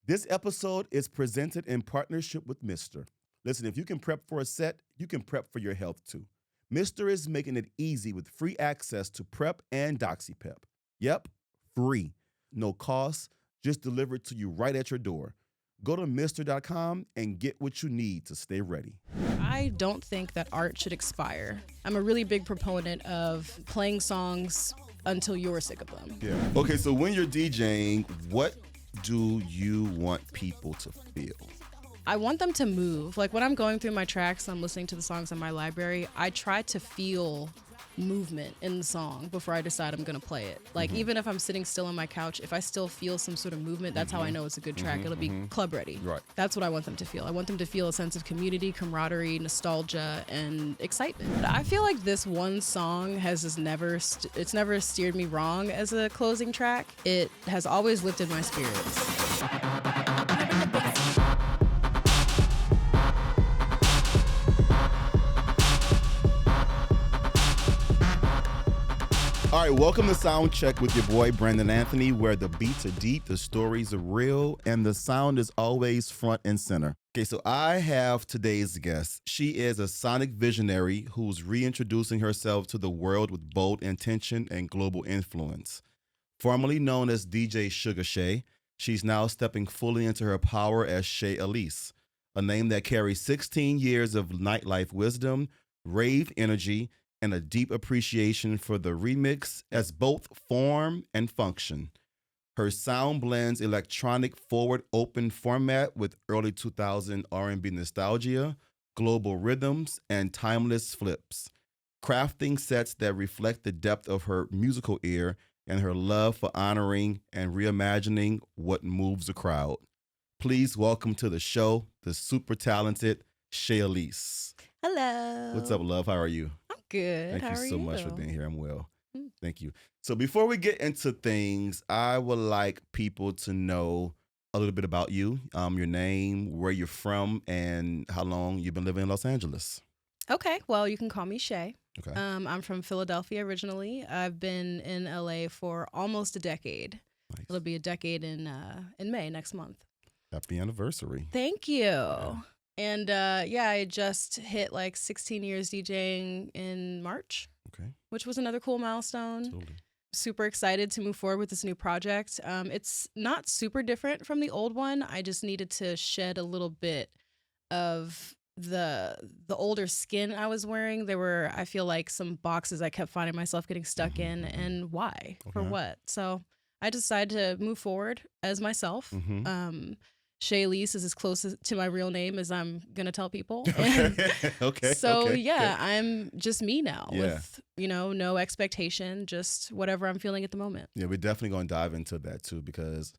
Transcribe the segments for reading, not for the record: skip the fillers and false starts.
This episode is presented in partnership with Mister. Listen, if you can prep for a set, you can prep for your health too. Mister is making it easy with free access to Prep and DoxyPep. Yep, free. No cost, just delivered to you right at your door. Go to Mister.com and get what you need to stay ready. I don't think that art should expire. I'm a really big proponent of playing songs until you're sick of them. Yeah. Okay, so when you're DJing, what do you want people to feel? I want them to move. Like when I'm going through my tracks, I'm listening to the songs in my library, I try to feel movement in the song before I decide I'm gonna play it. Like even if I'm sitting still on my couch, if I still feel some sort of movement, that's how I know it's a good track. It'll be club ready. Right. That's what I want them to feel. I want them to feel a sense of community, camaraderie, nostalgia, and excitement. But I feel like this one song has just never steered me wrong as a closing track. It has always lifted my spirits. All right, welcome to Soundcheck with your boy, Brandon Anthony, where the beats are deep, the stories are real, and the sound is always front and center. Okay, so I have today's guest. She is a sonic visionary who's reintroducing herself to the world with bold intention and global influence. Formerly known as DJ Suga Shay, she's now stepping fully into her power as Shay Elys, a name that carries 16 years of nightlife wisdom, rave energy, and a deep appreciation for the remix as both form and function. Her sound blends electronic forward open format with early 2000 R&B nostalgia, global rhythms, and timeless flips, crafting sets that reflect the depth of her musical ear and her love for honoring and reimagining what moves a crowd. Please welcome to the show the super talented Shay Elys. Hello. What's up, love? How are you? Good. Thank you so much for being here. I'm well. Mm. Thank you. So before we get into things, I would like people to know a little bit about you, your name, where you're from, and how long you've been living in Los Angeles. Okay. Well, you can call me Shay. Okay. I'm from Philadelphia originally. I've been in LA for almost a decade. Nice. It'll be a decade in May next month. Happy anniversary. Thank you. Yeah. And I just hit like 16 years DJing in March. Okay. Which was another cool milestone. Totally. Super excited to move forward with this new project. It's not super different from the old one. I just needed to shed a little bit of the older skin I was wearing. There were, I feel like, some boxes I kept finding myself getting stuck in, and why? For what? So I decided to move forward as myself. Shay Elys is as close to my real name as I'm going to tell people. Okay. So, okay. yeah, I'm just me now with, no expectation, just whatever I'm feeling at the moment. Yeah, we're definitely going to dive into that, too, because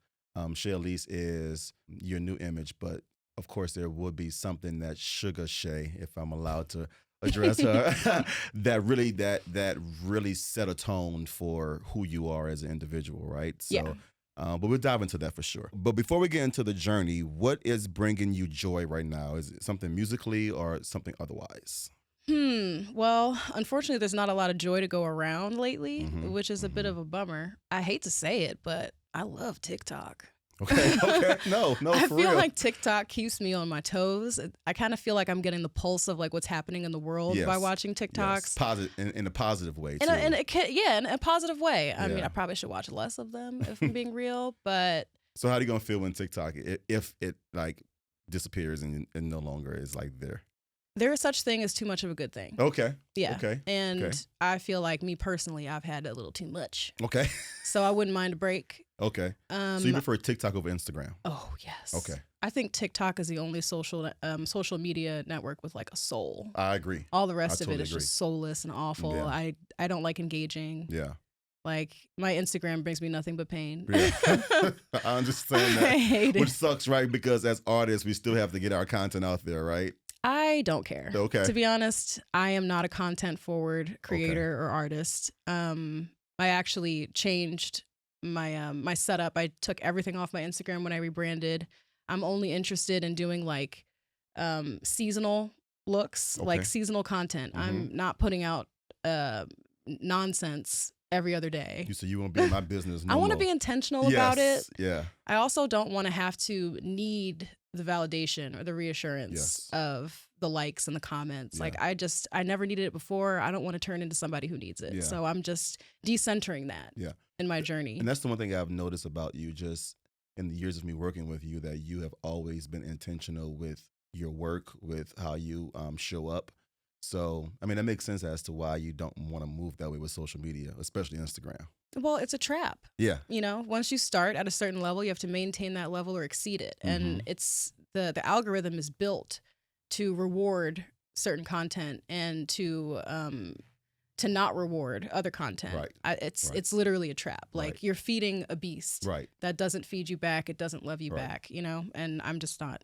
Shay Elys is your new image, but, of course, there would be something that Suga Shay, if I'm allowed to address her, that really set a tone for who you are as an individual, right? So, yeah. But we'll dive into that for sure. But before we get into the journey, what is bringing you joy right now? Is it something musically or something otherwise? Well, unfortunately, there's not a lot of joy to go around lately, which is a bit of a bummer. I hate to say it, but I love TikTok. Okay. No, I for feel real. like TikTok keeps me on my toes. I kind of feel like I'm getting the pulse of like what's happening in the world by watching TikToks. Yes. In a positive way, too. In a positive way. I mean, I probably should watch less of them if I'm being real, but. So how are you going to feel when TikTok, if it like disappears and no longer is like there? There is such thing as too much of a good thing. Okay. Yeah. Okay. And I feel like me personally, I've had a little too much. Okay. So I wouldn't mind a break. Okay. So you prefer TikTok over Instagram? Oh, yes. Okay. I think TikTok is the only social media network with like a soul. I agree. All the rest of it is just soulless and awful. Yeah. I don't like engaging. Yeah. Like my Instagram brings me nothing but pain. Yeah. I understand that. I hate it. Which sucks, right? Because as artists, we still have to get our content out there, right? I don't care. Okay. To be honest, I am not a content forward creator or artist. I actually changed my setup. I took everything off my Instagram when I rebranded. I'm only interested in doing like seasonal looks, like seasonal content. I'm not putting out nonsense every other day. You said you won't be in my business no I want to more. be intentional about it. Yeah. I also don't want to have to need the validation or the reassurance of the likes and the comments. Like I never needed it before. I don't want to turn into somebody who needs it. Yeah. So I'm just decentering that in my journey. And that's the one thing I've noticed about you just in the years of me working with you, that you have always been intentional with your work, with how you show up. So, I mean, that makes sense as to why you don't want to move that way with social media, especially Instagram. Well, it's a trap. Yeah. You know, once you start at a certain level, you have to maintain that level or exceed it. And it's the algorithm is built to reward certain content and to not reward other content. Right. It's literally a trap. Like you're feeding a beast that doesn't feed you back. It doesn't love you back, you know? And I'm just not.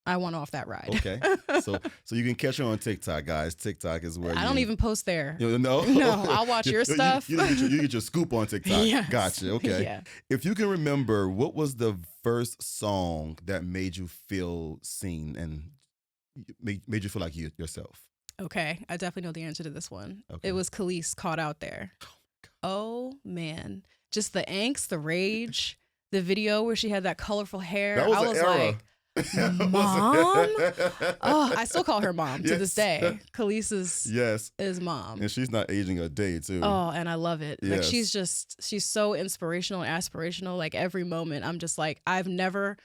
I want off that ride. Okay. So you can catch her on TikTok, guys. TikTok is where I don't even post there. No? No, I'll watch your stuff. You get your scoop on TikTok. Yes. Gotcha. Okay. Yeah. If you can remember, what was the first song that made you feel seen and made you feel like yourself? Okay. I definitely know the answer to this one. Okay. It was Khalees, Caught Out There. Oh, man. Just the angst, the rage, the video where she had that colorful hair. That was I was era. like, Mom? Oh, I still call her mom to this day. Khalees is mom. And she's not aging a day, too. Oh, and I love it. Like Yes. she's so inspirational and aspirational. Like every moment, I'm just like, I've never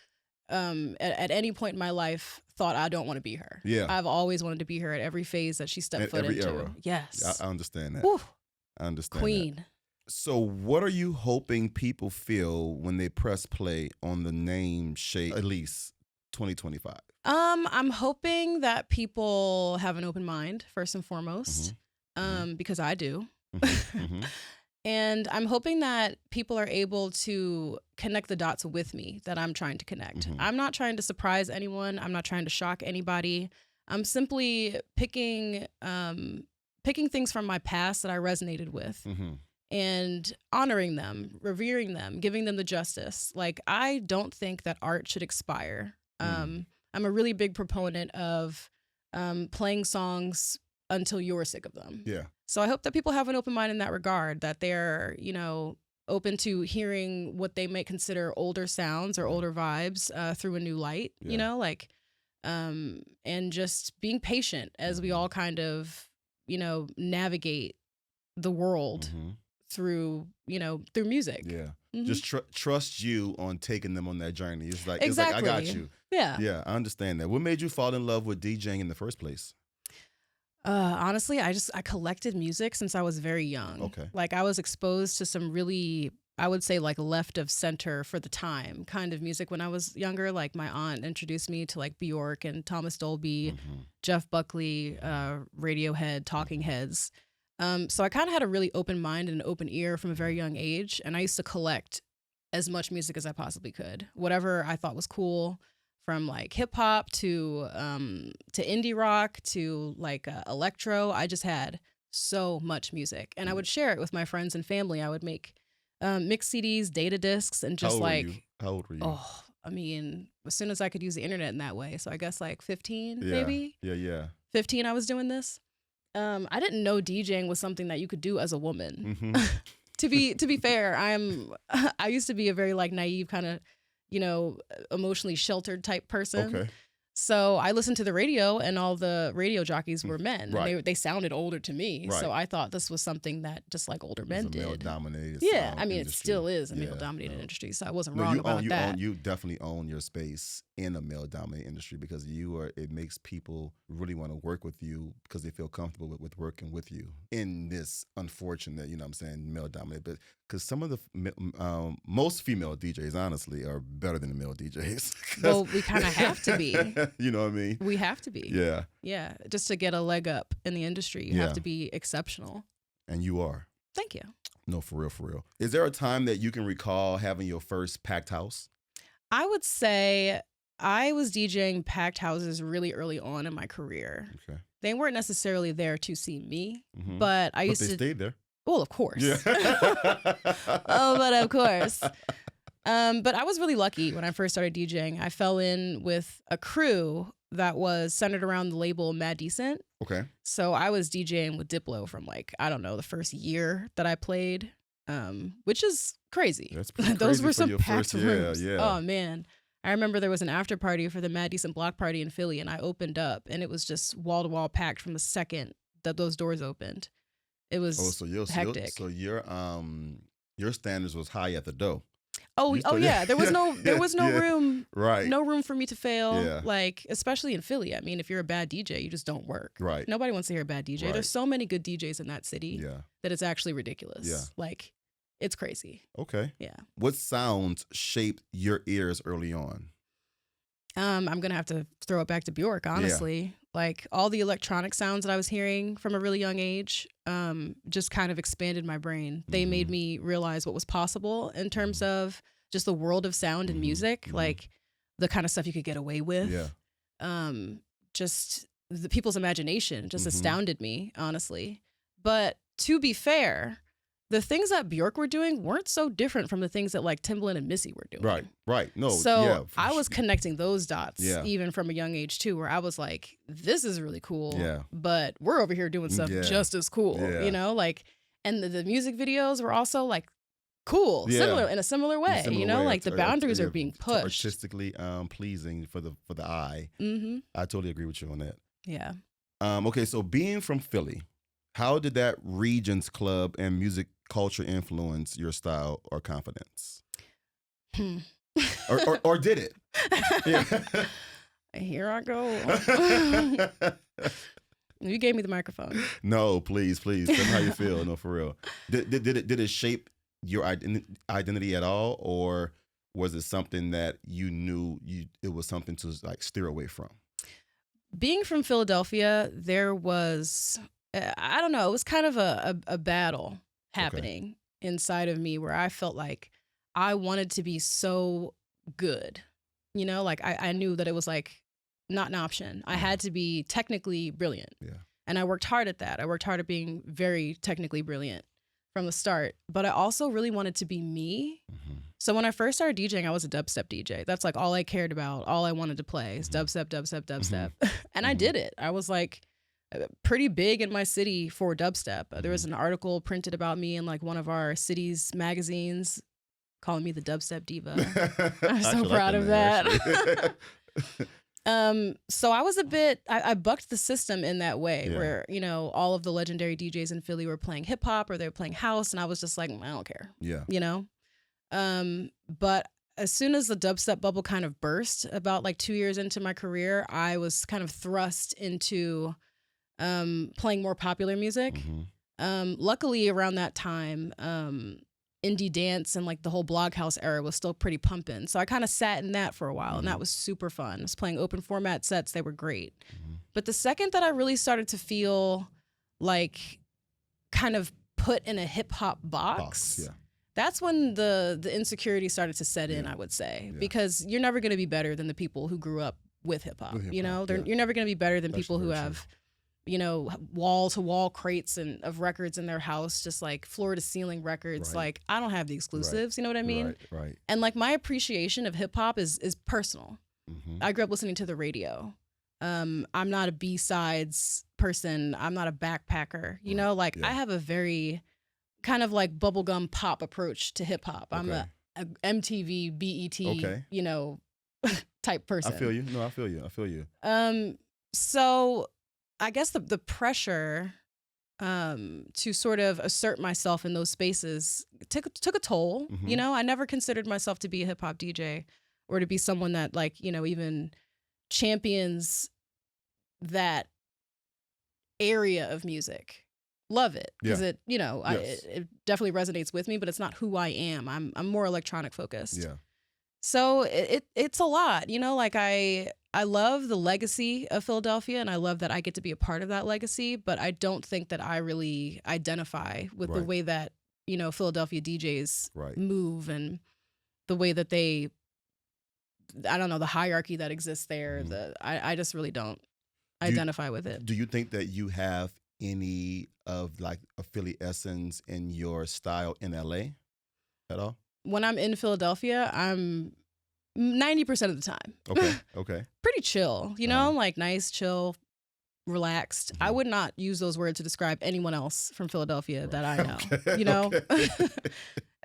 at any point in my life thought I don't want to be her. Yeah. I've always wanted to be her at every phase that she stepped At foot every into. era. Yes. I understand that. Whew, I understand queen. that. So what are you hoping people feel when they press play on the name Shay Elys 2025? I'm hoping that people have an open mind first and foremost, because I do. And I'm hoping that people are able to connect the dots with me that I'm trying to connect. I'm not trying to surprise anyone. I'm not trying to shock anybody. I'm simply picking things from my past that I resonated with and honoring them, revering them, giving them the justice. Like, I don't think that art should expire. I'm a really big proponent of playing songs until you're sick of them. Yeah. So I hope that people have an open mind in that regard, that they're, open to hearing what they may consider older sounds or older vibes through a new light, and just being patient as we all kind of, navigate the world through music. Yeah. Just trust you on taking them on that journey. It's like, Exactly. I got you. Yeah. Yeah, I understand that. What made you fall in love with DJing in the first place? Honestly, I collected music since I was very young. Okay. Like, I was exposed to some really, I would say, like, left of center for the time kind of music when I was younger. Like, my aunt introduced me to like Bjork and Thomas Dolby, Jeff Buckley, Radiohead, Talking Heads. So I kind of had a really open mind and an open ear from a very young age. And I used to collect as much music as I possibly could. Whatever I thought was cool, from like hip hop to indie rock to like electro. I just had so much music, and I would share it with my friends and family. I would make mix CDs, data discs, and just How old were you? Oh, I mean, as soon as I could use the internet in that way. So I guess like 15, Yeah. maybe. Yeah. 15, I was doing this. I didn't know DJing was something that you could do as a woman. To be fair, I used to be a very like naive kind of, emotionally sheltered type person. Okay. So I listened to the radio, and all the radio jockeys were men. Right. And they sounded older to me. Right. So I thought this was something that just like older men It's a did. male-dominated Yeah, I mean, industry. it still is a Yeah, male-dominated no. industry. So I wasn't No, wrong about that. you definitely own your space in a male-dominated industry because it makes people really want to work with you because they feel comfortable with working with you in this unfortunate, male-dominated. But because some of the most female DJs, honestly, are better than the male DJs. Well, we kind of have to be. You know what I mean? We have to be. Yeah. Yeah. Just to get a leg up in the industry, you have to be exceptional. And you are. Thank you. No, for real. Is there a time that you can recall having your first packed house? I would say I was DJing packed houses really early on in my career. Okay. They weren't necessarily there to see me, Mhm. but I used But they to. stayed there. Well, of course. Yeah. Oh, but of course. But I was really lucky when I first started DJing. I fell in with a crew that was centered around the label Mad Decent. Okay. So I was DJing with Diplo from like, I don't know, the first year that I played, which is crazy. That's pretty Those crazy were for some your packed first, rooms. yeah. Oh man. I remember there was an after party for the Mad Decent block party in Philly, and I opened up and it was just wall to wall packed from the second that those doors opened. It was hectic. So your standards was high at the door. Oh yeah. There was no Yeah. room, Right. no room for me to fail. Yeah. Like, especially in Philly. I mean, if you're a bad DJ, you just don't work. Right. Nobody wants to hear a bad DJ. Right. There's so many good DJs in that city Yeah. that it's actually ridiculous. Yeah. Like, it's crazy. Okay. Yeah. What sounds shaped your ears early on? I'm gonna have to throw it back to Bjork, honestly. Like, all the electronic sounds that I was hearing from a really young age, just kind of expanded my brain. They made me realize what was possible in terms of just the world of sound and music, like the kind of stuff you could get away with. Yeah. Just the people's imagination just astounded me, honestly. But to be fair, the things that Bjork were doing weren't so different from the things that like Timbaland and Missy were doing. Right. Right. No. So yeah, I was connecting those dots Yeah. even from a young age too, where I was like, this is really cool. Yeah. But we're over here doing stuff Yeah. just as cool, Yeah. you know? Like, and the music videos were also like cool, Yeah. similar in a similar way, Similar you know? way, Like the boundaries are being pushed. artistically pleasing for the eye. Mm-hmm. I totally agree with you on that. Yeah. Okay, so being from Philly, how did that region's club and music culture influence your style or confidence? or did it? Yeah. Here I go. You gave me the microphone. No, please. Tell me how you feel. No, for real. Did it shape your identity at all, or was it something that you knew it was something to like steer away from? Being from Philadelphia, there was, I don't know, it was kind of a battle happening inside of me where I felt like I wanted to be so good. You know, like I knew that it was like not an option. I had to be technically brilliant. Yeah. And I worked hard at that. I worked hard at being very technically brilliant from the start. But I also really wanted to be me. Mm-hmm. So when I first started DJing, I was a dubstep DJ. That's like all I cared about. All I wanted to play is dubstep. And I did it. I was like pretty big in my city for dubstep. There was an article printed about me in like one of our city's magazines calling me the dubstep diva. I'm so proud of that. So I was I bucked the system in that way where, you know, all of the legendary DJs in Philly were playing hip hop or they were playing house. And I was just like, I don't care. Yeah. You know? But as soon as the dubstep bubble kind of burst about like 2 years into my career, I was kind of thrust into playing more popular music. Luckily around that time, indie dance and like the whole Bloghouse era was still pretty pumping. So I kind of sat in that for a while and that was super fun. I was playing open format sets. They were great. But the second that I really started to feel like kind of put in a hip hop box, that's when the insecurity started to set in, I would say, because you're never going to be better than the people who grew up with hip hop. You know, you're never going to be better than people who have, you know, wall to wall crates of records in their house, just like floor to ceiling records. Like I don't have the exclusives. You know what I mean? Right. And like my appreciation of hip hop is personal. I grew up listening to the radio. I'm not a B-sides person. I'm not a backpacker. You know, like I have a very kind of like bubblegum pop approach to hip hop. I'm a MTV, BET, you know, type person. I feel you. No, I feel you. So I guess the pressure to sort of assert myself in those spaces took a toll. You know, I never considered myself to be a hip hop DJ or to be someone that like, you know, even champions that area of music. Love it because it, you know, it definitely resonates with me, but it's not who I am. I'm more electronic focused. Yeah. So it's a lot, you know, like I love the legacy of Philadelphia and I love that I get to be a part of that legacy, but I don't think that I really identify with the way that, you know, Philadelphia DJs move and the way that they, I don't know, the hierarchy that exists there. I just really don't identify with it. Do you think that you have any of like a Philly essence in your style in LA at all? When I'm in Philadelphia, I'm 90% of the time. Okay. pretty chill, you know, like nice, chill, relaxed. I would not use those words to describe anyone else from Philadelphia that I know, you know.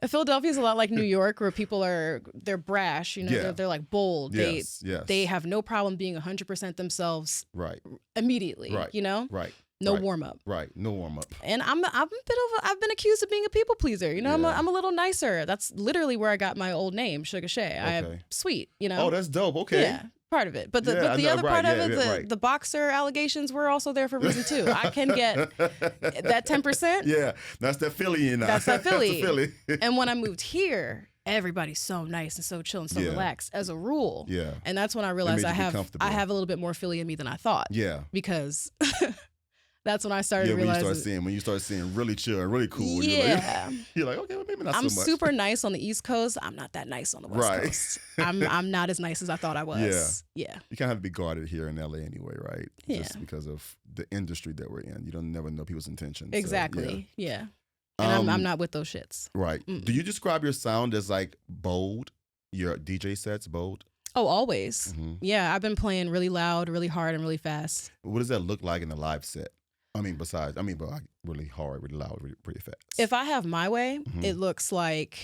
Philadelphia is a lot like New York, where people they're brash, you know, they're like bold. They have no problem being 100% themselves immediately, you know. No warm up. No warm up. And I've been accused of being a people pleaser. You know, I'm a little nicer. That's literally where I got my old name, Suga Shay. I am sweet, you know. Oh, that's dope. Okay. Yeah. Part of it. But the other part of it, the boxer allegations were also there for a reason too. I can get that 10%. Yeah. That's that Philly, you know. That's that Philly. And when I moved here, everybody's so nice and so chill and so relaxed as a rule. Yeah. And that's when I realized I have a little bit more Philly in me than I thought. Yeah. Because that's when I started realizing. When you start seeing really chill and really cool. Yeah. You're like, okay, well, maybe not so much. I'm super nice on the East Coast. I'm not that nice on the West Coast. I'm not as nice as I thought I was. Yeah. You kind of have to be guarded here in LA anyway, right? Yeah. Just because of the industry that we're in. You don't never know people's intentions. Exactly. So, yeah. And I'm not with those shits. Right. Do you describe your sound as like bold? Your DJ sets bold? Oh, always. Yeah. I've been playing really loud, really hard, and really fast. What does that look like in a live set? But really hard, really loud, pretty fast. If I have my way, it looks like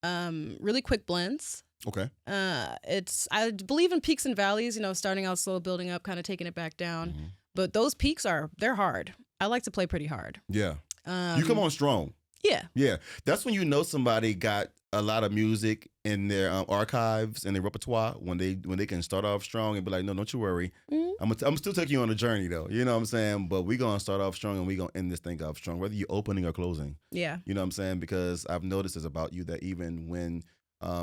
really quick blends. Okay. I believe in peaks and valleys, you know, starting out slow, building up, kind of taking it back down. But those peaks they're hard. I like to play pretty hard. Yeah. You come on strong. Yeah. Yeah. That's when you know somebody got a lot of music in their archives and their repertoire, when they can start off strong and be like, no, don't you worry. I'm still taking you on a journey though. You know what I'm saying? But we're going to start off strong and we're going to end this thing off strong, whether you're opening or closing. Yeah. You know what I'm saying? Because I've noticed this about you, that even when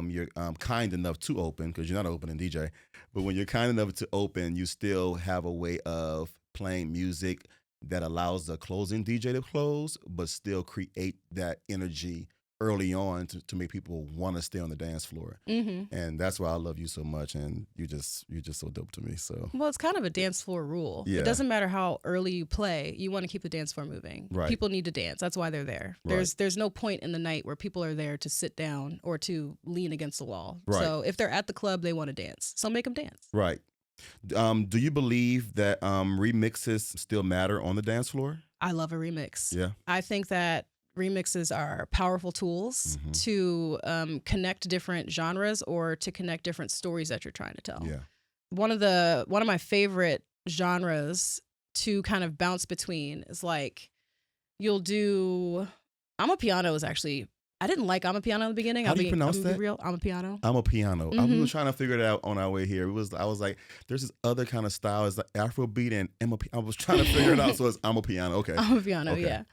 you're kind enough to open, because you're not an opening DJ, but when you're kind enough to open, you still have a way of playing music that allows the closing DJ to close, but still create that energy early on to make people want to stay on the dance floor. And that's why I love you so much, and you're just so dope to me. So, well, it's kind of a dance floor rule. Yeah. It doesn't matter how early you play, you want to keep the dance floor moving. Right. People need to dance. That's why they're there. There's no point in the night where people are there to sit down or to lean against the wall. Right. So if they're at the club, they want to dance. So make them dance. Right. Do you believe that remixes still matter on the dance floor? I love a remix. Yeah. I think that remixes are powerful tools to connect different genres or to connect different stories that you're trying to tell. Yeah. One of my favorite genres to kind of bounce between is like, you'll do Amapiano is actually, I didn't like Amapiano in the beginning. How do you pronounce that? Real Amapiano. Amapiano. I was trying to figure it out on our way here. I was like, there's this other kind of style. It's like Afrobeat and I was trying to figure it out. So it's Amapiano. Okay. Amapiano, okay. Yeah.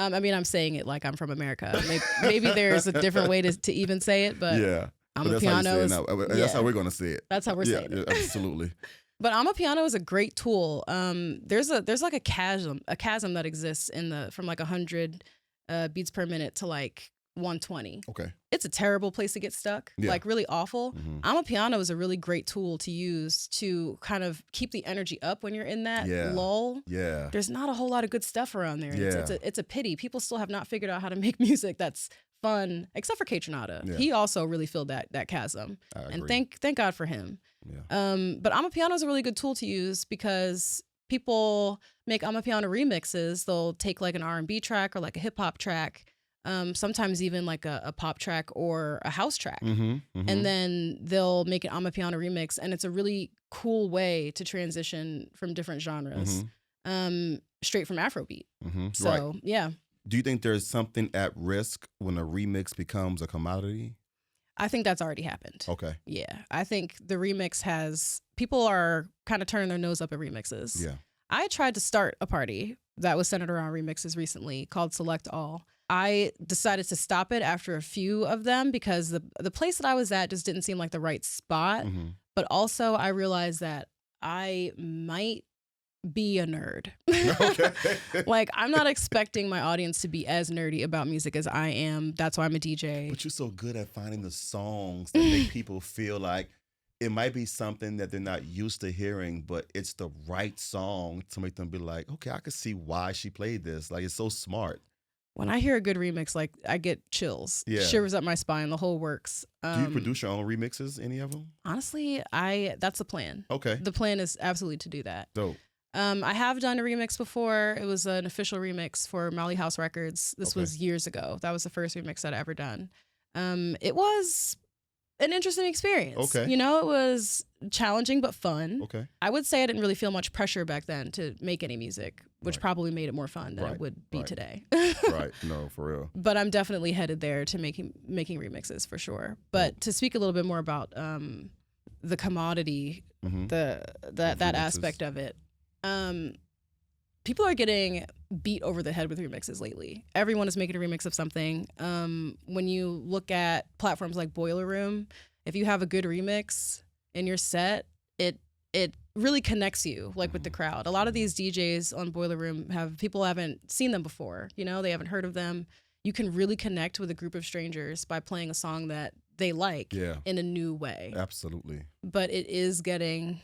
I mean, I'm saying it like I'm from America. Maybe there's a different way to even say it, but yeah. Amapiano that's how we're going to say it. That's how we're saying it. Absolutely. But Amapiano is a great tool. There's like a chasm that exists from like 100 beats per minute to like 120. Okay. It's a terrible place to get stuck, like really awful. Amapiano is a really great tool to use to kind of keep the energy up when you're in that lull. Yeah. There's not a whole lot of good stuff around there. Yeah. It's a pity. People still have not figured out how to make music that's fun, except for Kaytranada. Yeah. He also really filled that chasm. And thank God for him. Yeah. But Amapiano is a really good tool to use because people make Amapiano remixes. They'll take like an R&B track or like a hip hop track, sometimes even like a pop track or a house track. And then they'll make an Amapiano remix, and it's a really cool way to transition from different genres, straight from Afrobeat. So, yeah. Do you think there's something at risk when a remix becomes a commodity? I think that's already happened. Okay. Yeah. I think the remix people are kind of turning their nose up at remixes. Yeah. I tried to start a party that was centered around remixes recently called Select All. I decided to stop it after a few of them because the place that I was at just didn't seem like the right spot. But also I realized that I might be a nerd. Okay. Like, I'm not expecting my audience to be as nerdy about music as I am. That's why I'm a DJ. But you're so good at finding the songs that make people feel like it might be something that they're not used to hearing, but it's the right song to make them be like, okay, I can see why she played this. Like, it's so smart. when I hear a good remix, like I get chills, shivers up my spine, the whole works. Do you produce your own remixes, any of them? Honestly, that's the plan. Okay. The plan is absolutely to do that. Dope. I have done a remix before. It was an official remix for Molly House Records. This was years ago. That was the first remix that I ever done. It was an interesting experience. Okay. You know, it was challenging but fun. Okay. I would say I didn't really feel much pressure back then to make any music, which probably made it more fun than it would be today. Right. No, for real. But I'm definitely headed there to making remixes for sure. But to speak a little bit more about the commodity, that aspect of it. People are getting beat over the head with remixes lately. Everyone is making a remix of something. When you look at platforms like Boiler Room, if you have a good remix in your set, it really connects you with the crowd. A lot of these DJs on Boiler Room people haven't seen them before. You know, they haven't heard of them. You can really connect with a group of strangers by playing a song that they like in a new way. Absolutely. But it is getting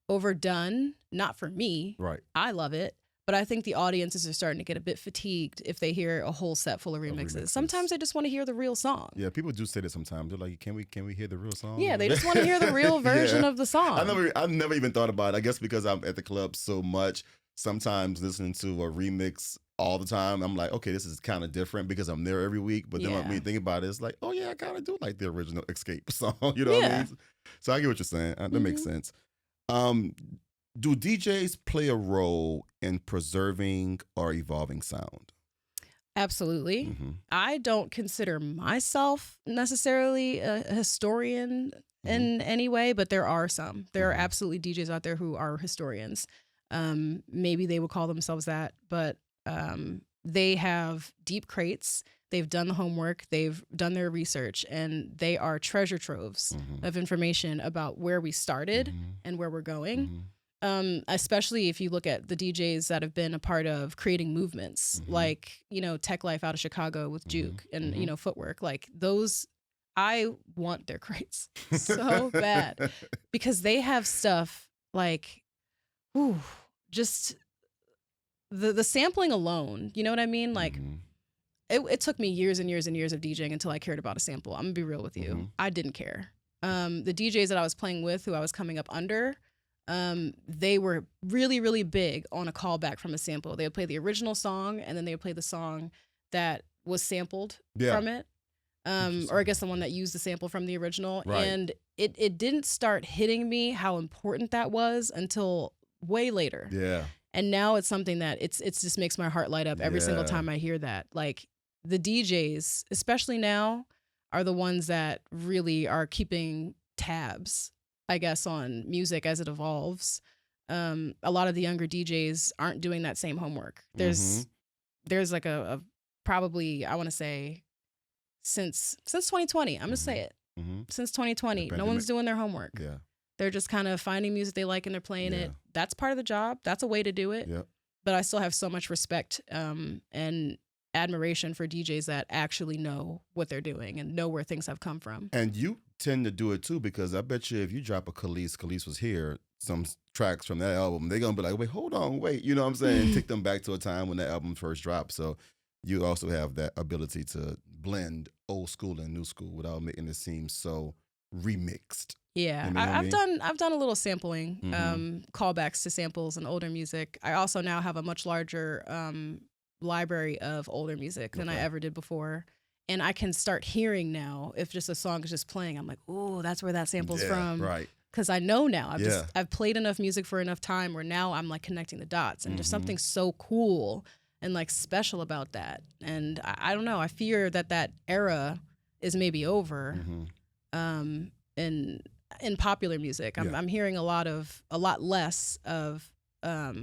overdone, not for me. Right. I love it. But I think the audiences are starting to get a bit fatigued if they hear a whole set full of remixes. Sometimes they just want to hear the real song. Yeah, people do say that sometimes. They're like, can we hear the real song? Yeah, they just want to hear the real version of the song. I never even thought about it. I guess because I'm at the club so much, sometimes listening to a remix all the time, I'm like, okay, this is kind of different because I'm there every week. But then when you think about it, it's like, oh yeah, I kind of do like the original Escape song. You know what I mean? So I get what you're saying. That makes sense. Do DJs play a role in preserving or evolving sound? Absolutely. I don't consider myself necessarily a historian in any way, but there are some. There are absolutely DJs out there who are historians. Maybe they would call themselves that, but they have deep crates. They've done the homework. They've done their research, and they are treasure troves of information about where we started and where we're going. Especially if you look at the DJs that have been a part of creating movements, like, Tech Life out of Chicago with Juke and, Footwork, like those, I want their crates so bad because they have stuff like, just the sampling alone, you know what I mean? Like it took me years and years and years of DJing until I cared about a sample. I'm gonna be real with you. I didn't care. The DJs that I was playing with, who I was coming up under, they were really, really big on a callback from a sample. They would play the original song and then they would play the song that was sampled from it. Or I guess the one that used the sample from the original. Right. And it didn't start hitting me how important that was until way later. Yeah. And now it's something that it's just makes my heart light up every single time I hear that. Like the DJs, especially now, are the ones that really are keeping tabs, I guess, on music as it evolves. A lot of the younger DJs aren't doing that same homework. There's like a probably, I want to say, since 2020, I'm gonna say it. Since 2020, no one's doing their homework. Yeah. They're just kind of finding music they like and they're playing it. That's part of the job. That's a way to do it. Yep. But I still have so much respect and admiration for DJs that actually know what they're doing and know where things have come from. And you tend to do it too, because I bet you if you drop a Khalees was here, some tracks from that album, they're gonna be like, wait, you know what I'm saying? Take them back to a time when that album first dropped. So you also have that ability to blend old school and new school without making it seem so remixed. Yeah, you know I've done a little sampling, callbacks to samples and older music. I also now have a much larger library of older music than I ever did before. And I can start hearing now if just a song is just playing, I'm like, oh, that's where that sample's from. Right. Because I know now. I've played enough music for enough time where now I'm like connecting the dots. And there's something so cool and like special about that. And I don't know. I fear that era is maybe over. In popular music, I'm hearing a lot less of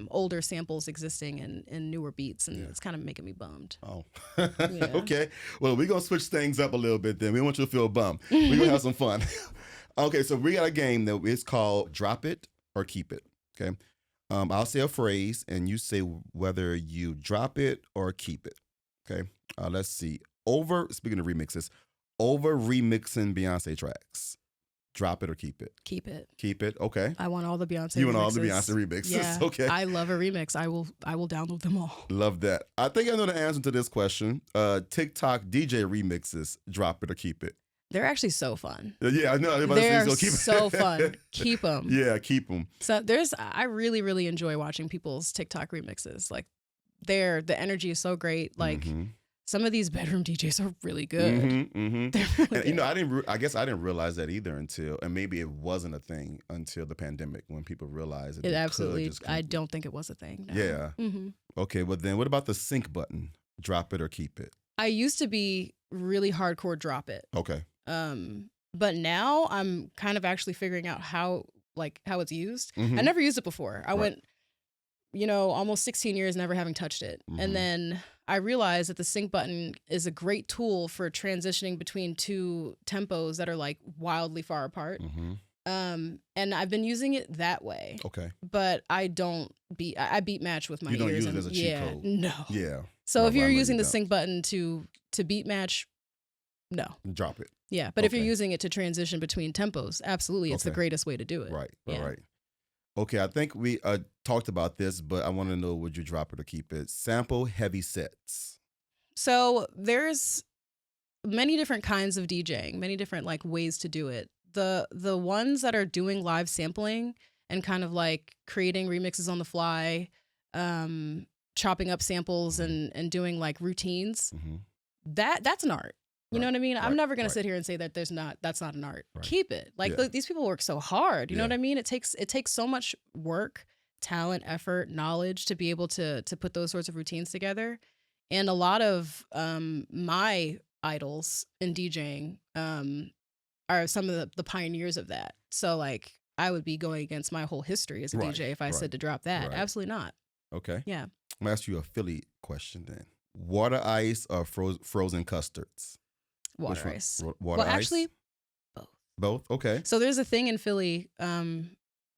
older samples existing in newer beats, and it's kind of making me bummed. Oh, okay. Well, we're gonna switch things up a little bit. Then we want you to feel bummed. We're gonna have some fun. Okay, so we got a game that is called Drop It or Keep It. Okay, I'll say a phrase, and you say whether you drop it or keep it. Okay, let's see. Speaking of remixes, over remixing Beyonce tracks. Drop it or keep it? Keep it. Keep it. Okay. I want all the Beyonce You remixes. want all the Beyonce remixes. Yeah. Okay. I love a remix. I will download them all. Love that. I think I know the answer to this question. TikTok DJ remixes, drop it or keep it? They're actually so fun. Yeah, I know. They're keep so fun. Keep them. Yeah, keep them. So I really, really enjoy watching people's TikTok remixes. Like the energy is so great. Like some of these bedroom DJs are really good. They're really good. I guess I didn't realize that either and maybe it wasn't a thing until the pandemic when people realized that it absolutely. I don't think it was a thing. No. Yeah. Okay, well then what about the sync button? Drop it or keep it? I used to be really hardcore drop it. Okay. But now I'm kind of actually figuring out how it's used. I never used it before. I went, almost 16 years never having touched it. And then I realized that the sync button is a great tool for transitioning between two tempos that are like wildly far apart. And I've been using it that way. Okay. But I beat match with my ears. You don't use it as a cheat code. No. Yeah. So if you're using the sync button to beat match, no. Drop it. Yeah, but if you're using it to transition between tempos, absolutely, it's the greatest way to do it. Right. Okay, I think we talked about this, but I want to know, would you drop it or keep it? Sample heavy sets. So there's many different kinds of DJing, many different like ways to do it. The ones that are doing live sampling and kind of like creating remixes on the fly, chopping up samples and doing like routines, that's an art. You know what I mean? I'm never going to sit here and say that that's not an art. Keep it. Like these people work so hard. You know what I mean? It takes so much work, talent, effort, knowledge to be able to put those sorts of routines together. And a lot of my idols in DJing are some of the pioneers of that. So like I would be going against my whole history as a DJ if I said to drop that. Absolutely not. Okay. Yeah. I'm going to ask you a Philly question then. Water ice or frozen custards? Water ice. Water ice? Actually, both. Both? Okay. So there's a thing in Philly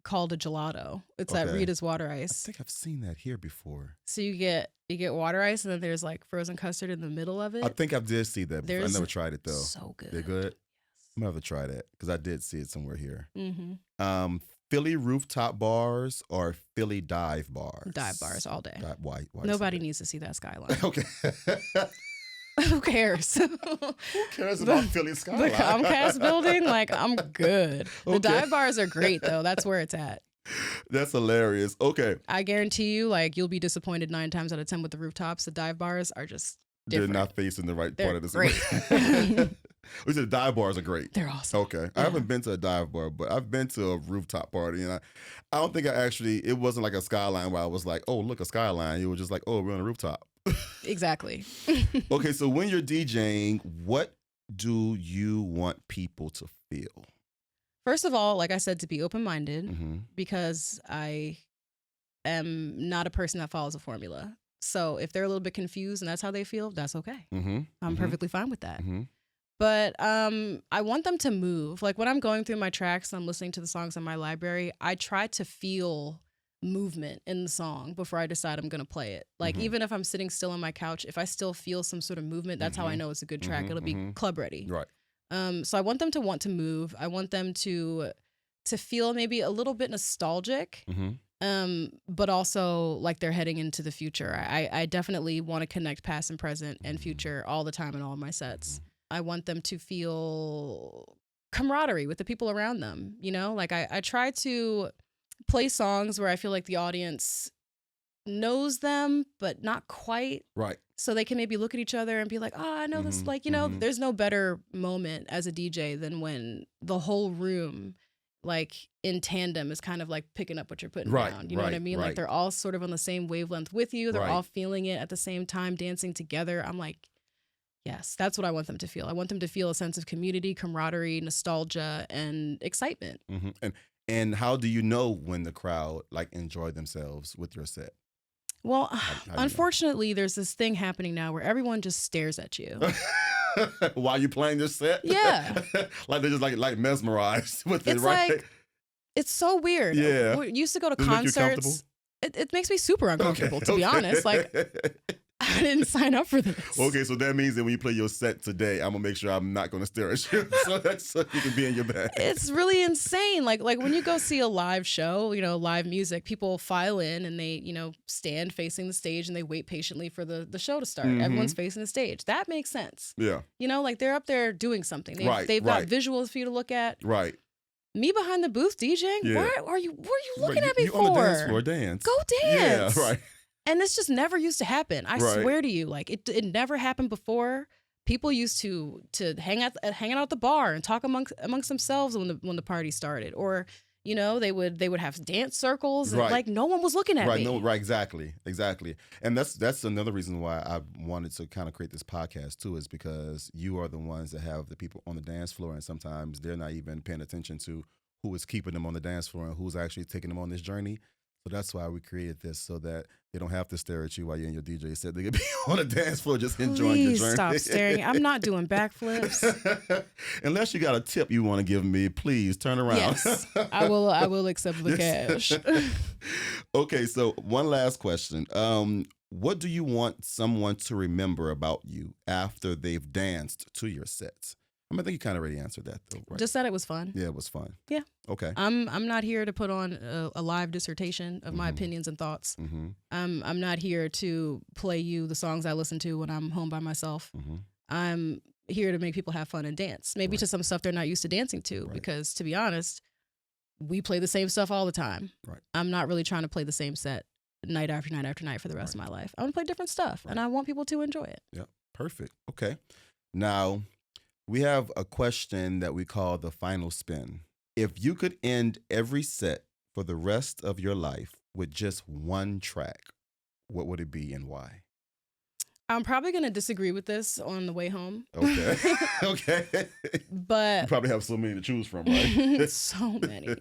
called a gelato. It's at Rita's Water Ice. I think I've seen that here before. So you get water ice and then there's like frozen custard in the middle of it. I think I did see that before. I never tried it though. So good. They're good? Yes. I'm going to have to try that because I did see it somewhere here. Mm-hmm. Philly rooftop bars or Philly dive bars? Dive bars all day. Why Nobody needs to see that skyline. Okay. Who cares? Who cares about Philly skyline? The Comcast building? Like, I'm good. The dive bars are great, though. That's where it's at. That's hilarious. Okay. I guarantee you, like, you'll be disappointed 9 times out of 10 with the rooftops. The dive bars are just different. They're not facing the right part of the great. We said dive bars are great. They're awesome. Okay. Yeah. I haven't been to a dive bar, but I've been to a rooftop party, and I don't think it wasn't like a skyline where I was like, oh, look, a skyline. It was just like, oh, we're on a rooftop. Exactly. Okay, so when you're DJing, what do you want people to feel? First of all, like I said, to be open-minded, because I am not a person that follows a formula. So if they're a little bit confused and that's how they feel, that's okay. I'm perfectly fine with that. But I want them to move. Like when I'm going through my tracks and I'm listening to the songs in my library, I try to feel movement in the song before I decide I'm going to play it. Like even if I'm sitting still on my couch, if I still feel some sort of movement, that's how I know it's a good track. It'll be club ready. Right. So I want them to want to move. I want them to feel maybe a little bit nostalgic, but also like they're heading into the future. I definitely want to connect past and present and future all the time in all of my sets. I want them to feel camaraderie with the people around them. You know, like I try to play songs where I feel like the audience knows them, but not quite. Right. So they can maybe look at each other and be like, oh, I know this. Like, you know, there's no better moment as a DJ than when the whole room, like in tandem, is kind of like picking up what you're putting down. You know what I mean? Like they're all sort of on the same wavelength with you. They're all feeling it at the same time, dancing together. I'm like, yes, that's what I want them to feel. I want them to feel a sense of community, camaraderie, nostalgia, and excitement. And how do you know when the crowd like enjoy themselves with your set? Well, unfortunately, there's this thing happening now where everyone just stares at you. While you playing this set? Yeah. Like they're just like mesmerized with it, It's right? like, it's so weird. Yeah. We used to go to Does it make you concerts. It makes me super uncomfortable, to be honest. Like, I didn't sign up for this. Okay, so that means that when you play your set today, I'm gonna make sure I'm not gonna stare at you, so you can be in your bag. It's really insane. Like when you go see a live show, live music, people file in and they, stand facing the stage and they wait patiently for the show to start. Everyone's facing the stage. That makes sense. Yeah. Like they're up there doing something. They've got Right. visuals for you to look at. Right. Me behind the booth DJing. Yeah. What are you looking at me you for? on the dance floor, dance. Go dance. Yeah. Right. And this just never used to happen. I Right. swear to you, like it never happened before. People used to hang out at the bar and talk amongst themselves when the party started, or they would have dance circles and Right. like no one was looking at Right. me. No. Right. Exactly. And that's another reason why I wanted to kind of create this podcast too, is because you are the ones that have the people on the dance floor, and sometimes they're not even paying attention to who is keeping them on the dance floor and who's actually taking them on this journey. So that's why we created this, so that they don't have to stare at you while you're in your DJ set. They can be on the dance floor just enjoying your Please journey. stop staring. I'm not doing backflips. Unless you got a tip you want to give me, please turn around. Yes, I will accept the cash. Okay, so one last question. What do you want someone to remember about you after they've danced to your sets? I think you kind of already answered that, though, right? Just that it was fun. Yeah, it was fun. Yeah. Okay. I'm not here to put on a live dissertation of my opinions and thoughts. I'm not here to play you the songs I listen to when I'm home by myself. I'm here to make people have fun and dance. Maybe to some stuff they're not used to dancing to, because to be honest, we play the same stuff all the time. Right. I'm not really trying to play the same set night after night after night for the rest of my life. I want to play different stuff, and I want people to enjoy it. Yeah. Perfect. Okay. Now, we have a question that we call the final spin. If you could end every set for the rest of your life with just one track, what would it be and why? I'm probably going to disagree with this on the way home. Okay. Okay. But you probably have so many to choose from, right? So many.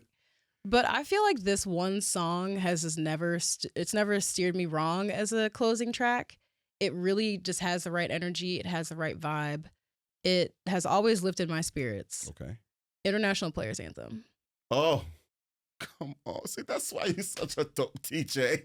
But I feel like this one song has just never steered me wrong as a closing track. It really just has the right energy. It has the right vibe. It has always lifted my spirits. Okay. International Players Anthem. Oh, come on. See, that's why you're such a dope DJ.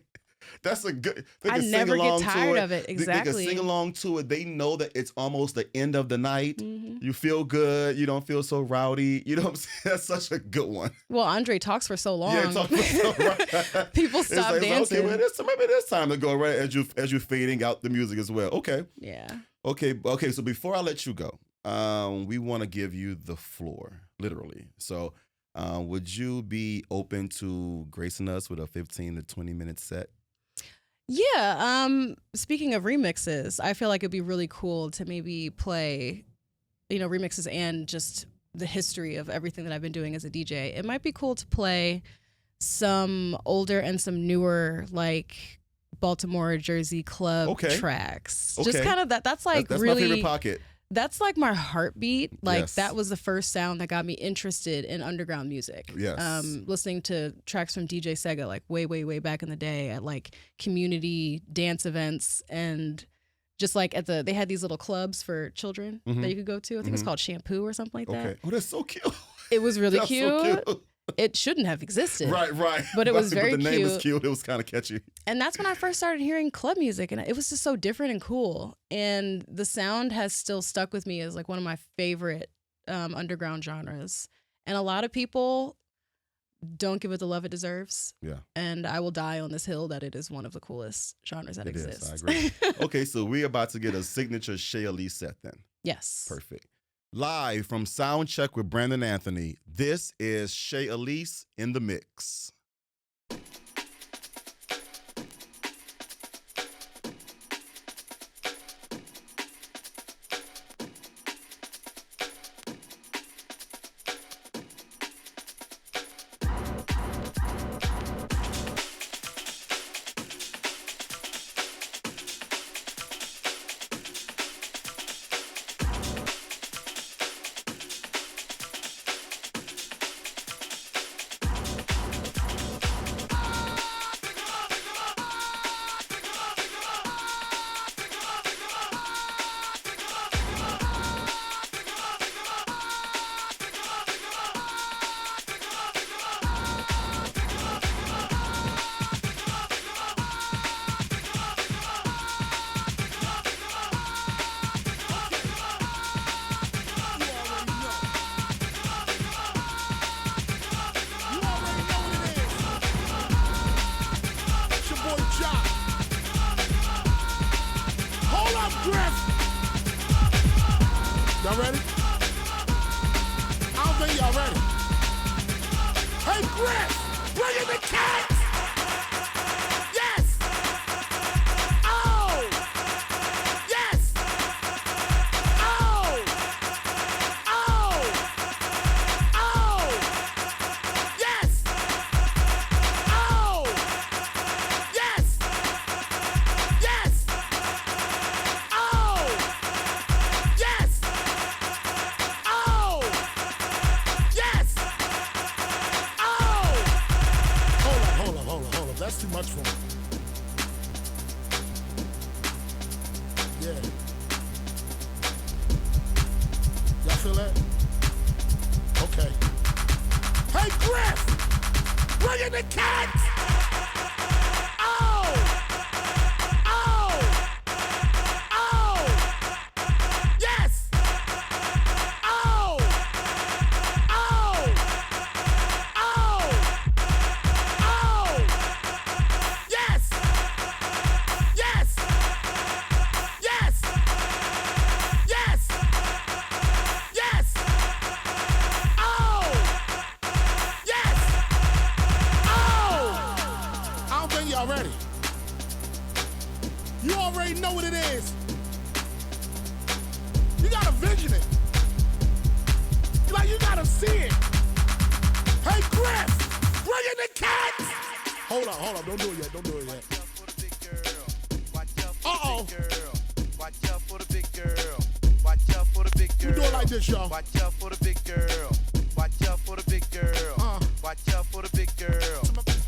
That's a good. I never get tired of it. Exactly. They can sing along to it. They know that it's almost the end of the night. You feel good. You don't feel so rowdy. You know what I'm saying? That's such a good one. Well, Andre talks for so long. Yeah, talks for so right. People stop dancing. Okay, well, maybe it's time to go right as you're fading out the music as well. Okay. Yeah. Okay. So before I let you go, we want to give you the floor, literally. So, would you be open to gracing us with a 15 to 20-minute set? Yeah. Speaking of remixes, I feel like it'd be really cool to maybe play, remixes and just the history of everything that I've been doing as a DJ. It might be cool to play some older and some newer, like Baltimore, Jersey club tracks. Okay. Just kind of that's like that's really my favorite pocket. That's like my heartbeat. Like Yes. that was the first sound that got me interested in underground music. Yes. Listening to tracks from DJ Suga like way, way, way back in the day at like community dance events, and just like they had these little clubs for children that you could go to. I think it was called Shampoo or something like that. Okay. Oh, that's so cute. It was really That's cute. so cute. It shouldn't have existed. Right. But it was very the name cute. is cute. It was kind of catchy. And that's when I first started hearing club music, and it was just so different and cool. And the sound has still stuck with me as like one of my favorite underground genres. And a lot of people don't give it the love it deserves. Yeah. And I will die on this hill that it is one of the coolest genres that exists. I agree. Okay, so we're about to get a signature Shay Elys set then. Yes. Perfect. Live from Soundcheck with Brandon Anthony, this is Shay Elys in the mix. Griff! Y'all ready? I don't think y'all ready. Hey, Griff! Bring in the cats! Yes! Oh! Yes! Oh! Oh! Oh! Yes! Oh! Yes! Yes! Oh! Yes! Oh! Yes! Oh! Hold up. That's too much for me. Yeah. Y'all feel that? Okay. Hey, Griff! Bring in the cats! Oh! Oh! Oh! Yes! Oh! Oh! Oh! Oh! Yes! Yes! Yes! Yes! Yes! Oh! Yes! Oh! I don't think y'all ready. You already know what it is. You gotta vision it. You gotta see it. Hey, Griff! Bring in the cats! Hold up. Don't do it yet. Uh-oh. Watch out for the big girl. Watch out for the big girl. We do it like this, y'all. Watch out for the big girl. Watch out for the big girl. Watch out for the big girl.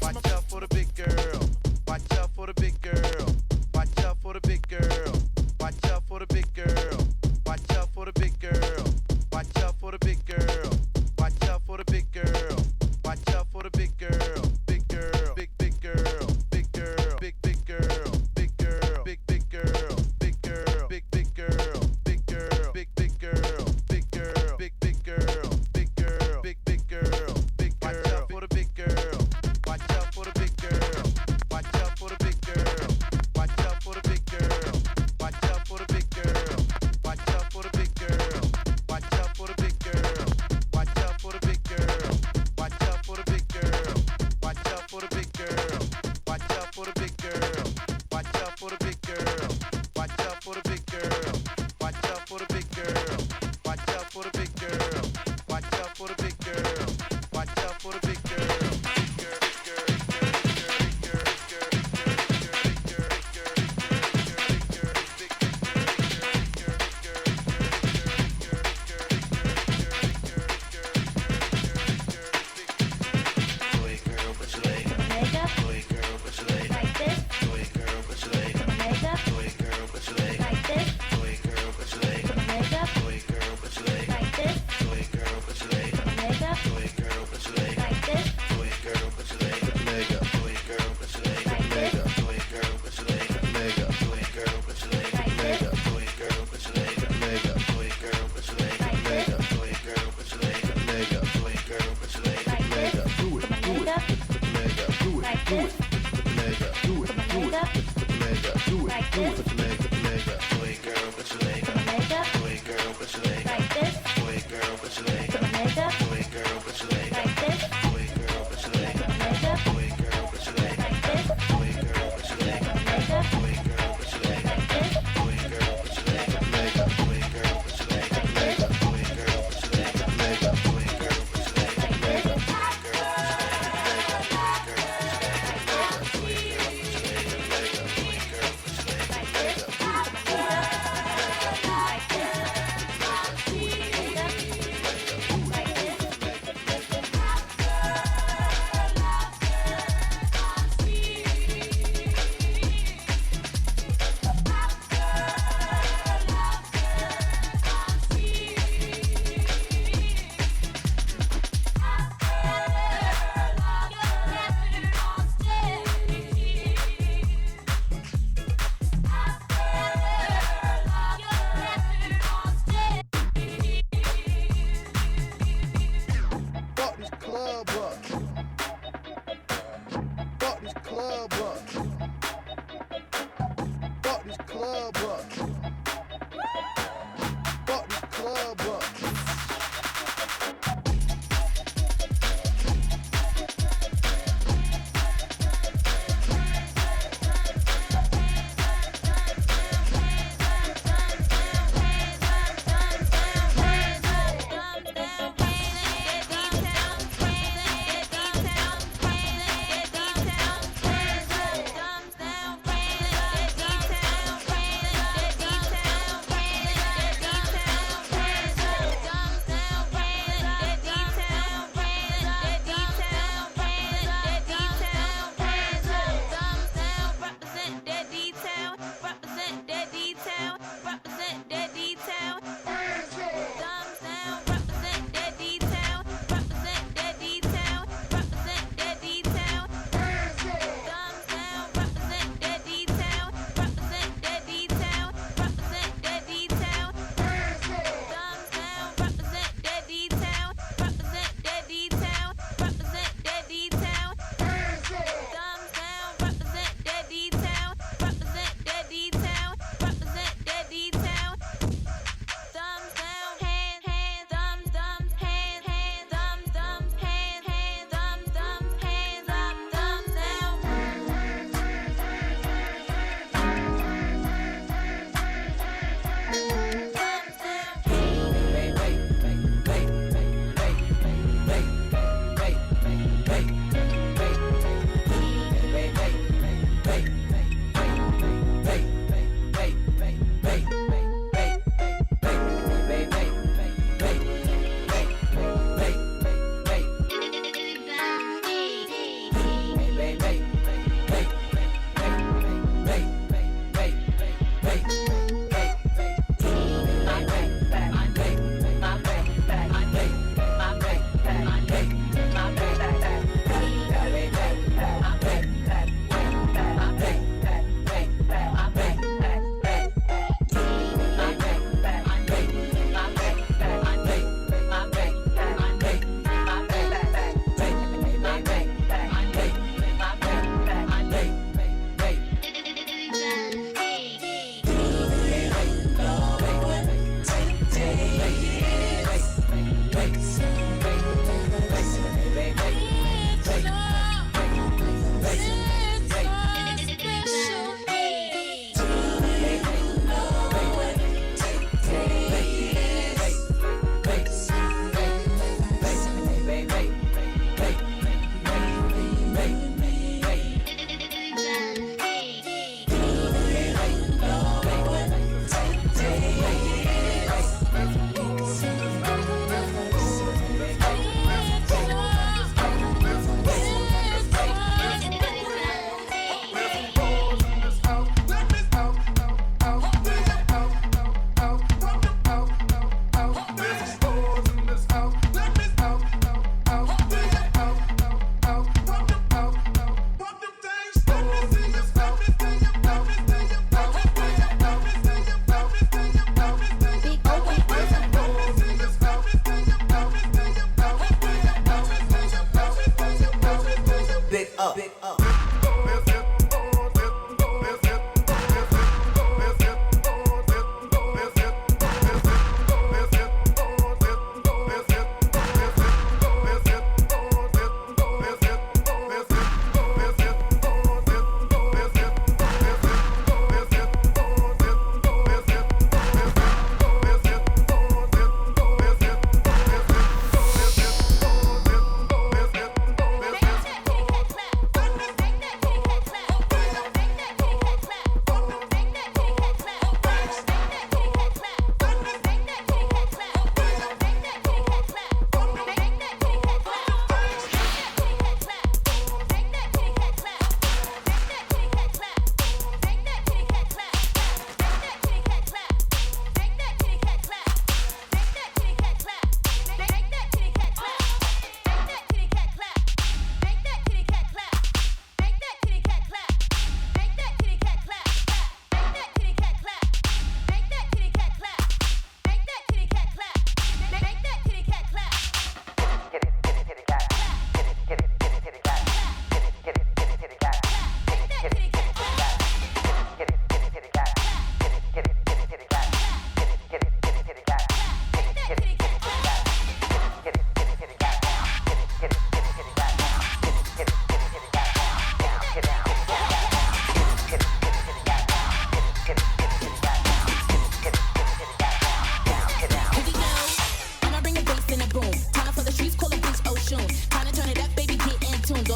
Watch out for the big girl. Watch out for the big girl. Watch out for the big girl. Watch out for the big girl. Watch out for the big girl. Watch out for the big girl. Watch out for the big girl. Watch out for the big girl. Big girl. Big girl. Big girl. Big girl. Big girl. Big girl. Big girl. Big girl. Big girl. Big girl. Big girl. Big girl. Big girl. Big girl. Big girl. Watch out for the big girl. Watch out for the big girl. Watch out for the big girl. Watch out for the big girl. Watch out for the big girl. Watch out for the big girl. Watch out for the big girl. Watch out for the big girl. Watch out for the big girl. Watch out for the big girl. Watch out for the big girl. Watch out for the big girl. Watch out for the big girl. Watch out for the big girl. Watch out for the big girl. Watch out for the big girl. Watch out for the big girl.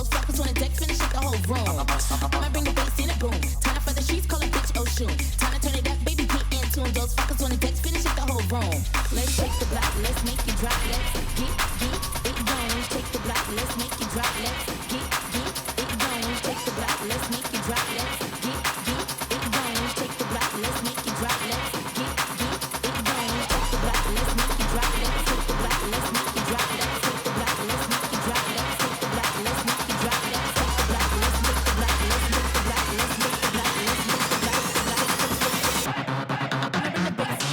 those fuckers on the deck, finish up the whole room. I'ma bring the bass in a boom. Time for the streets, call a bitch Oshun. Time to turn it up, baby, get in tune. Those fuckers on the deck, finish up the whole room. Let's shake the block, let's make it drop. Let's get it going. Take the block, let's make it drop. Let's get it going. Take the block, let's make it drop. Let's get it going. Take the block, let's make it drop. Let's get it going. Take the block, let's make it drop. Let's take the block, let's make it drop. Let's take the block, let's make it drop. Let's take the block, let's make it drop. Let's take the block, let's make the block, let's make the block, let's make the block, let's make the block.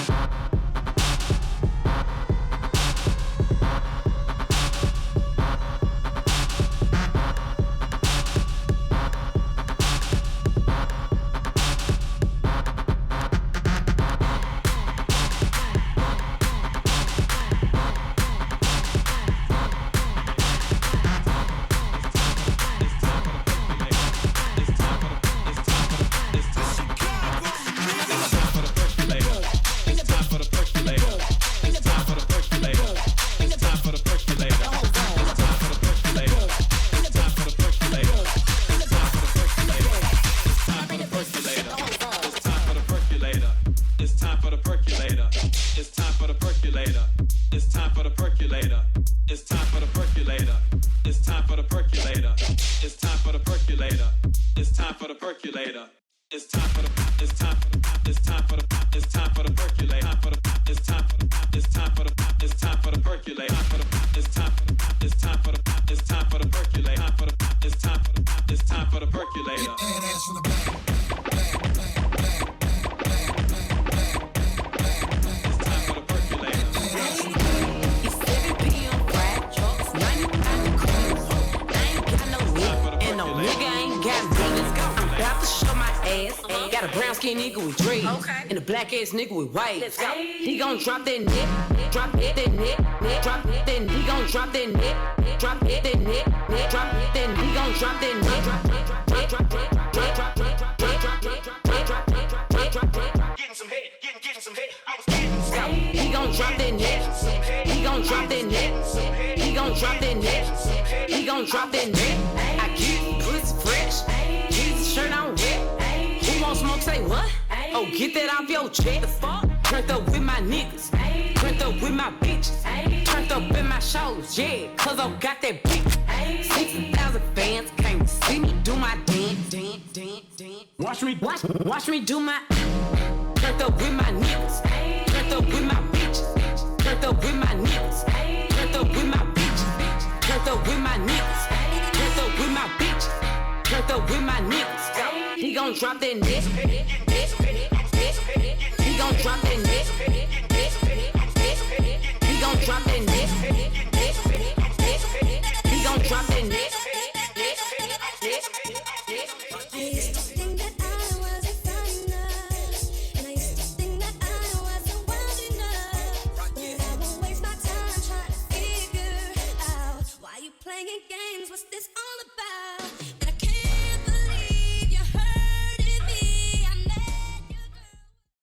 Ass nigga with white. Let's go. He gon' drop that net, drop that net, drop that. He gon' drop that net, drop that net, drop that. He gon' drop that net, drop. Getting some head, getting some head. He gon' drop that net, he gon' drop that net, he gon' drop that net, he gon' drop that net. I keep pussy fresh, Jesus shirt on wet. Who want smoke? Say what? Oh, get that off your chest. Turned up with my niggas. Turned up with my bitches. Turned up in my shows, yeah. Cause I got that bitch. 60,000 fans can't see me do my dance. Watch me do my. Turned up with my niggas. Turned up with my bitches. Turned up with my niggas. Turned up with my bitches. Turned up with my niggas. Turned up with my bitches. Turned up with my niggas. He gon' drop that net. He gon' drop that net. He gon' drop that net. He gon' drop that net. I used to think that I wasn't fine enough, and I used to think that I wasn't wild enough. But I won't waste my time trying to figure out why you playing games. What's this